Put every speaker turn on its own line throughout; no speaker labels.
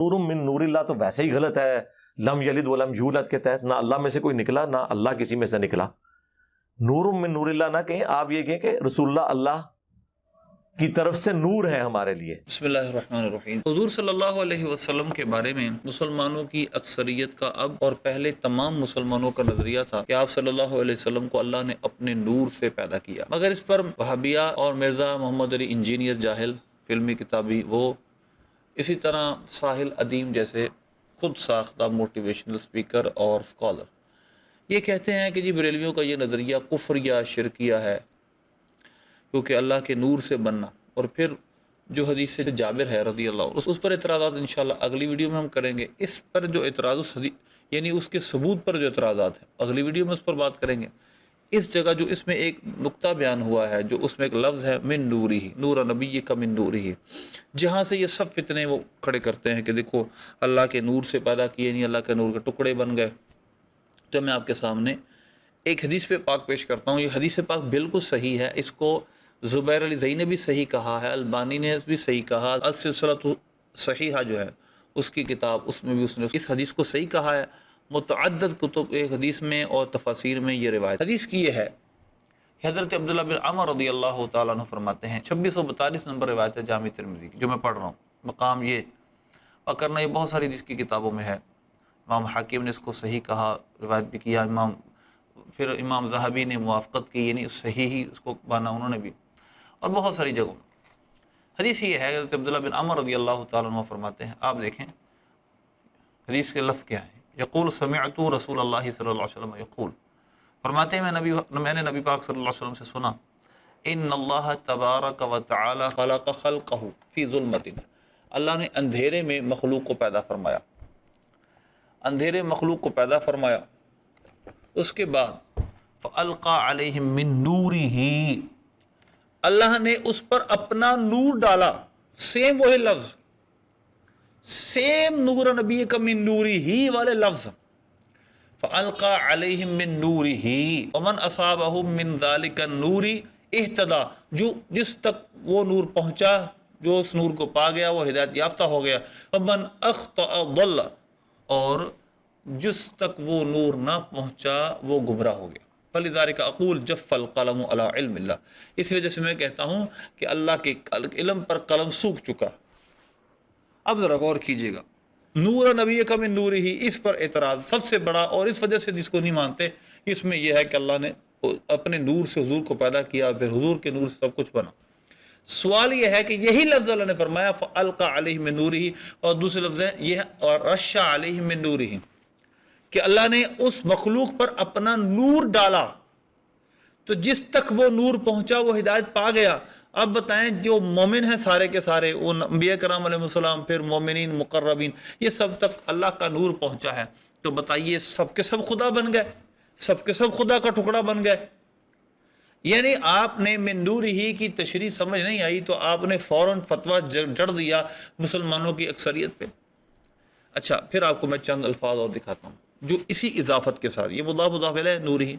نور من نور اللہ تو ویسے ہی غلط ہے، لم یلد ولم یولد کے تحت نہ اللہ میں سے کوئی نکلا نہ اللہ کسی میں سے نکلا. نور من نور اللہ نہ کہیں، آپ یہ کہیں کہ رسول اللہ اللہ کی طرف سے نور ہے ہمارے لیے.
بسم اللہ الرحمن الرحیم. حضور صلی اللہ علیہ وسلم کے بارے میں مسلمانوں کی اکثریت کا اب اور پہلے تمام مسلمانوں کا نظریہ تھا کہ آپ صلی اللہ علیہ وسلم کو اللہ نے اپنے نور سے پیدا کیا، مگر اس پر وہابیہ اور مرزا محمد علی انجینئر جاہل فلمی کتابی وہ اسی طرح ساحل ادیم جیسے خود ساختہ موٹیویشنل اسپیکر اور اسکالر یہ کہتے ہیں کہ جی بریلویوں کا یہ نظریہ کفر یا شرکیہ ہے، کیونکہ اللہ کے نور سے بننا. اور پھر جو حدیث سے جابر ہے رضی اللہ عنہ اس پر اعتراضات انشاءاللہ اگلی ویڈیو میں ہم کریں گے. اس پر جو اعتراض یعنی اس کے ثبوت پر جو اعتراضات ہیں اگلی ویڈیو میں اس پر بات کریں گے. اس جگہ جو اس میں ایک نقطہ بیان ہوا ہے، جو اس میں ایک لفظ ہے من نوری ہی، نور نبی کا من نوری ہی، جہاں سے یہ سب فتنے وہ کھڑے کرتے ہیں کہ دیکھو اللہ کے نور سے پیدا کیے نہیں، اللہ کے نور کے ٹکڑے بن گئے. تو میں آپ کے سامنے ایک حدیث پہ پاک پیش کرتا ہوں. یہ حدیث پاک بالکل صحیح ہے، اس کو زبیر علی زئی نے بھی صحیح کہا ہے، البانی نے بھی صحیح کہا، السلسلۃ صحیحہ جو ہے اس کی کتاب اس میں بھی اس نے اس حدیث کو صحیح کہا ہے. متعدد کتب ایک حدیث میں اور تفاسیر میں یہ روایت حدیث کی یہ ہے کہ حضرت عبداللہ بن عمر رضی اللہ تعالیٰ عنہ فرماتے ہیں، 2642 نمبر روایت ہے جامع ترمذی کی جو میں پڑھ رہا ہوں. مقام یہ کرنا یہ بہت ساری حدیث کی کتابوں میں ہے. امام حاکم نے اس کو صحیح کہا، روایت بھی کیا، پھر امام ذہبی نے موافقت کی، یعنی صحیح ہی اس کو مانا انہوں نے بھی، اور بہت ساری جگہوں میں. حدیث یہ ہے حضرت عبداللہ بن عمر رضی اللہ تعالیٰ عنہ فرماتے ہیں، آپ دیکھیں حدیث کے لفظ کیا ہیں. یقول سمعت رسول اللہ صلی اللہ علیہ وسلم یقول، فرماتے ہیں میں نے نبی پاک صلی اللہ علیہ وسلم سے سنا، ان اللہ تبارک و تعالی خلق خلقہ فی ظلمت، اللہ نے اندھیرے میں مخلوق کو پیدا فرمایا، اندھیرے مخلوق کو پیدا فرمایا. اس کے بعد فَأَلْقَى عَلَيْهِم مِّن نُورِهِ، اللہ نے اس پر اپنا نور ڈالا. سیم وہی لفظ، سیم نور نبی کا من نوری ہی والے لفظ. فَأَلْقَى عَلَيْهِم مِّن نُورِهِ وَمَنْ أَصَابَهُم مِّن ذَلِكَ النُّورِ اهْتَدَىٰ، جس تک وہ نور پہنچا، جو اس نور کو پا گیا وہ ہدایت یافتہ ہو گیا. وَمَنْ أَخْطَأَ ضَلَّ، اور جس تک وہ نور نہ پہنچا وہ گمراہ ہو گیا. فَلِذَلِكَ أَقُولُ جَفَّ الْقَلَمُ عَلَىٰ عِلْمِ اللَّهِ، اس وجہ سے میں کہتا ہوں کہ اللہ کے علم پر قلم سوکھ چکا. اب ذرا غور کیجئے گا، نور نبی کا من نور ہی، اس پر اعتراض سب سے بڑا، اور اس وجہ سے جس کو نہیں مانتے اس میں یہ ہے کہ اللہ نے اپنے نور سے حضور کو پیدا کیا، پھر حضور کے نور سے سب کچھ بنا. سوال یہ ہے کہ یہی لفظ اللہ نے فرمایا فَأَلْقَى عَلَيْهِ مِن نُورِهِ، اور دوسرے لفظ ہے یہ اور رَشَّ عَلَيْهِ مِن نُورِهِ، کہ اللہ نے اس مخلوق پر اپنا نور ڈالا تو جس تک وہ نور پہنچا وہ ہدایت پا گیا. اب بتائیں جو مومن ہیں سارے کے سارے، وہ انبیاء کرام علیہ السلام، پھر مومنین مقربین، یہ سب تک اللہ کا نور پہنچا ہے، تو بتائیے سب کے سب خدا بن گئے، سب کے سب خدا کا ٹکڑا بن گئے. یعنی آپ نے من نور ہی کی تشریح سمجھ نہیں آئی تو آپ نے فوراً فتویٰ جڑ دیا مسلمانوں کی اکثریت پہ. اچھا پھر آپ کو میں چند الفاظ اور دکھاتا ہوں جو اسی اضافت کے ساتھ، یہ مضاف الیہ نور ہی،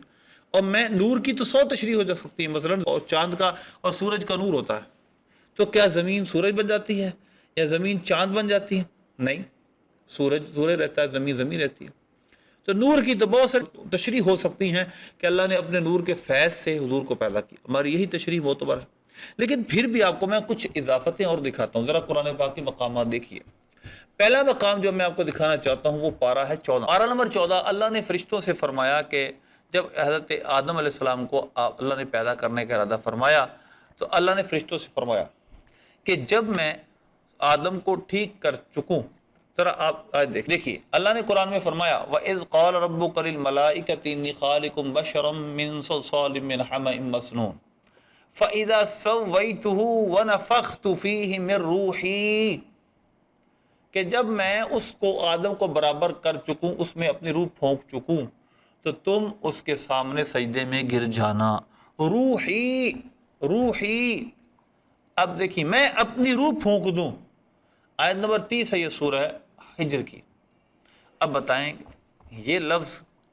اور میں نور کی تو 100 تشریح ہو جا سکتی ہے. مثلا اور چاند کا اور سورج کا نور ہوتا ہے، تو کیا زمین سورج بن جاتی ہے یا زمین چاند بن جاتی ہے؟ نہیں، سورج رہتا ہے، زمین رہتی ہے. تو نور کی تو بہت ساری تشریح ہو سکتی ہیں کہ اللہ نے اپنے نور کے فیض سے حضور کو پیدا کیا، ہماری یہی تشریح معتبر ہے. لیکن پھر بھی آپ کو میں کچھ اضافتیں اور دکھاتا ہوں. ذرا قرآن پاک کے مقامات دیکھیے. پہلا مقام جو میں آپ کو دکھانا چاہتا ہوں وہ پارہ ہے 14، پارہ نمبر 14. اللہ نے فرشتوں سے فرمایا کہ جب حضرت آدم علیہ السلام کو اللہ نے پیدا کرنے کا ارادہ فرمایا تو اللہ نے فرشتوں سے فرمایا کہ جب میں آدم کو ٹھیک کر چکوں، ذرا آپ دیکھیے اللہ نے قرآن میں فرمایا وَإِذْ قَالَ رَبُّكَ لِلْمَلَائِكَةِ إِنِّي خَالِقٌ بَشَرًا مِّن صَلْصَالٍ مِّنْ حَمَإٍ مَّسْنُونٍ فَإِذَا سَوَّيْتُهُ وَنَفَخْتُ فِيهِ مِن رُّوحِي، کہ جب میں اس کو آدم کو برابر کر چکوں، اس میں اپنی روح پھونک چکوں، تو تم اس کے سامنے سجدے میں گر جانا. روحی. اب دیکھیے میں اپنی روح پھونک دوں. آیت نمبر 30 ہے یہ سورہ ہجر کی. اب بتائیں یہ لفظ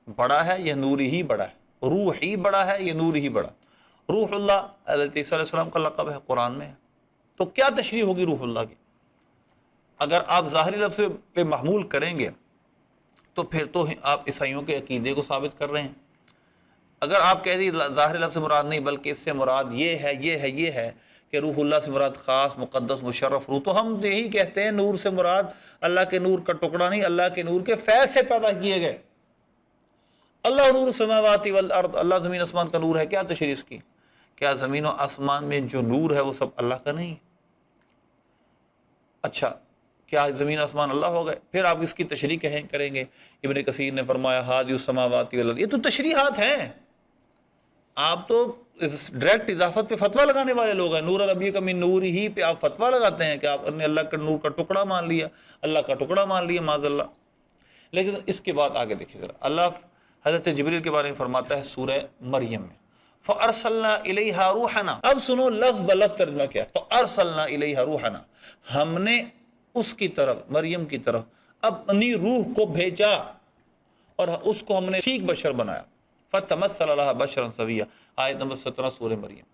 بڑا ہے یا نوری ہی بڑا ہے؟ روحی بڑا ہے یا نوری ہی بڑا؟ روح اللہ حضرت عیسیٰ علیہ السلام کا لقب ہے، قرآن میں ہے، تو کیا تشریح ہوگی روح اللہ کی؟ اگر آپ ظاہری لفظ پہ محمول کریں گے تو پھر تو آپ عیسائیوں کے عقیدے کو ثابت کر رہے ہیں. اگر آپ کہہ دیں ظاہر لفظ سے مراد نہیں بلکہ اس سے مراد یہ ہے کہ روح اللہ سے مراد خاص مقدس مشرف روح، تو ہم یہی کہتے ہیں نور سے مراد اللہ کے نور کا ٹکڑا نہیں، اللہ کے نور کے فیض سے پیدا کیے گئے. اللہ نور السماوات والارض، اللہ زمین آسمان کا نور ہے. کیا تشریح اس کی؟ کیا زمین و آسمان میں جو نور ہے وہ سب اللہ کا نہیں؟ اچھا، کیا زمین آسمان اللہ ہو گئے؟ پھر آپ اس کی تشریح کریں گے. ابن کثیر نے فرمایا ہادی السماوات والارض، یہ تو تشریحات ہیں. آپ تو ڈائریکٹ اضافت پہ فتویٰ لگانے والے لوگ ہیں. نور ربی کا من نور ہی پہ آپ فتویٰ لگاتے ہیں کہ آپ نے اللہ کا نور کا ٹکڑا مان لیا، اللہ کا ٹکڑا مان لیا معاذ اللہ. لیکن اس کے بعد آگے دیکھیے ذرا، اللہ حضرت جبریل کے بارے میں فرماتا ہے سورہ مریم میں فَأَرْسَلْنَا إِلَيْهَا رُوحَنَا. اب سنو لفظ بلفظ ترجمہ کیا ہے. فَأَرْسَلْنَا إِلَيْهَا رُوحَنَا، ہم نے اس کی طرف، مریم کی طرف اپنی روح کو بھیجا اور اس کو ہم نے ٹھیک بشر بنایا. فَتَمَثَّلَ لَهَا بَشَرًا سَوِيًّا، آیت نمبر 17 سورہ مریم.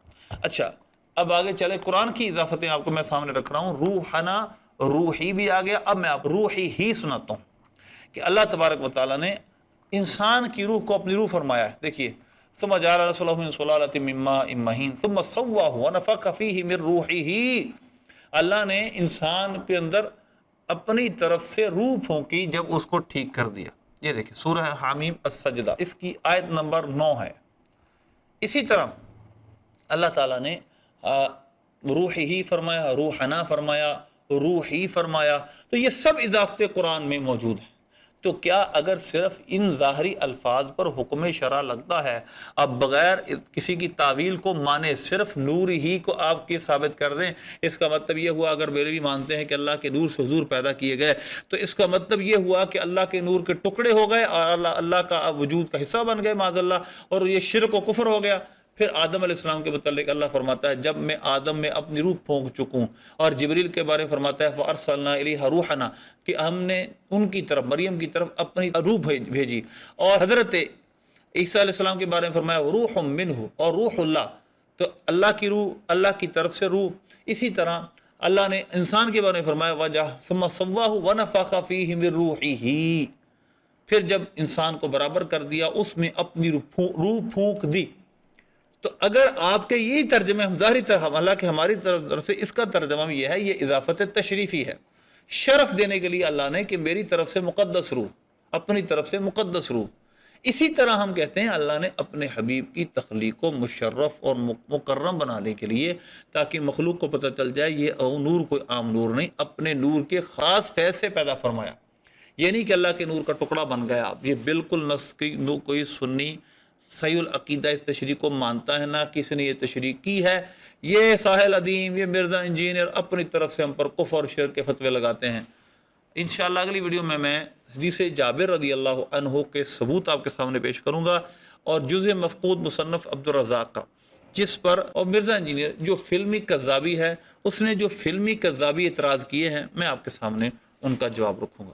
اچھا اب آگے چلے، قرآن کی اضافتیں آپ کو میں سامنے رکھ رہا ہوں. روحنا، روحی بھی آ گیا. اب میں آپ روحی ہی سناتا ہوں کہ اللہ تبارک و تعالیٰ نے انسان کی روح کو اپنی روح فرمایا ہے. دیکھیے ثم جعل رسوله من سلالة من ماء مهين ثم صواه ونفخ فيه من روحه. اللہ نے انسان کے اندر اپنی طرف سے روح پھونکی جب اس کو ٹھیک کر دیا. یہ دیکھیں سورہ حامیم السجدہ، اس کی آیت نمبر 9 ہے. اسی طرح اللہ تعالیٰ نے روحی ہی فرمایا، روحنا فرمایا، روحی فرمایا. تو یہ سب اضافتیں قرآن میں موجود ہیں. تو کیا اگر صرف ان ظاہری الفاظ پر حکم شرع لگتا ہے، اب بغیر کسی کی تعویل کو مانے صرف نور ہی کو آپ کی ثابت کر دیں، اس کا مطلب یہ ہوا، اگر بریلوی مانتے ہیں کہ اللہ کے نور سے حضور پیدا کیے گئے، تو اس کا مطلب یہ ہوا کہ اللہ کے نور کے ٹکڑے ہو گئے اور اللہ کا وجود کا حصہ بن گئے معاذ اللہ، اور یہ شرک و کفر ہو گیا. پھر آدم علیہ السلام کے متعلق اللہ فرماتا ہے جب میں آدم میں اپنی روح پھونک چکوں، اور جبریل کے بارے میں فرماتا ہے فَأَرْسَلْنَا إِلَيْهَا رُوحَنَا کہ ہم نے ان کی طرف، مریم کی طرف اپنی روح بھیجی. اور حضرت عیسیٰ علیہ السلام کے بارے میں فرمایا روح منہ اور روح اللہ، تو اللہ کی روح، اللہ کی طرف سے روح. اسی طرح اللہ نے انسان کے بارے میں فرمایا وجہ ثم صواہ ونفخ فیہ من روحہ، پھر جب انسان کو برابر کر دیا اس میں اپنی روح پھونک دی. تو اگر آپ کے یہی ترجمے ہم ظاہری طرح، حالانکہ ہماری طرف سے اس کا ترجمہ یہ ہے، یہ اضافت تشریفی ہے، شرف دینے کے لیے اللہ نے کہ میری طرف سے مقدس روح، اپنی طرف سے مقدس روح. اسی طرح ہم کہتے ہیں اللہ نے اپنے حبیب کی تخلیق کو مشرف اور مکرم بنانے کے لیے، تاکہ مخلوق کو پتہ چل جائے یہ نور کوئی عام نور نہیں، اپنے نور کے خاص فیض سے پیدا فرمایا. یہ نہیں کہ اللہ کے نور کا ٹکڑا بن گیا. یہ بالکل نص کی کوئی سنی صحیح العقیدہ اس تشریح کو مانتا ہے، نہ کسی نے یہ تشریح کی ہے. یہ ساحل عدیم، یہ مرزا انجینئر اپنی طرف سے ہم پر کفر اور شرک کے فتوے لگاتے ہیں. انشاءاللہ اگلی ویڈیو میں حدیث جابر رضی اللہ عنہ کے ثبوت آپ کے سامنے پیش کروں گا، اور جزء مفقود مصنف عبدالرزاق کا، جس پر، اور مرزا انجینئر جو فلمی کذابی ہے، اس نے جو فلمی کذابی اعتراض کیے ہیں، میں آپ کے سامنے ان کا جواب رکھوں گا.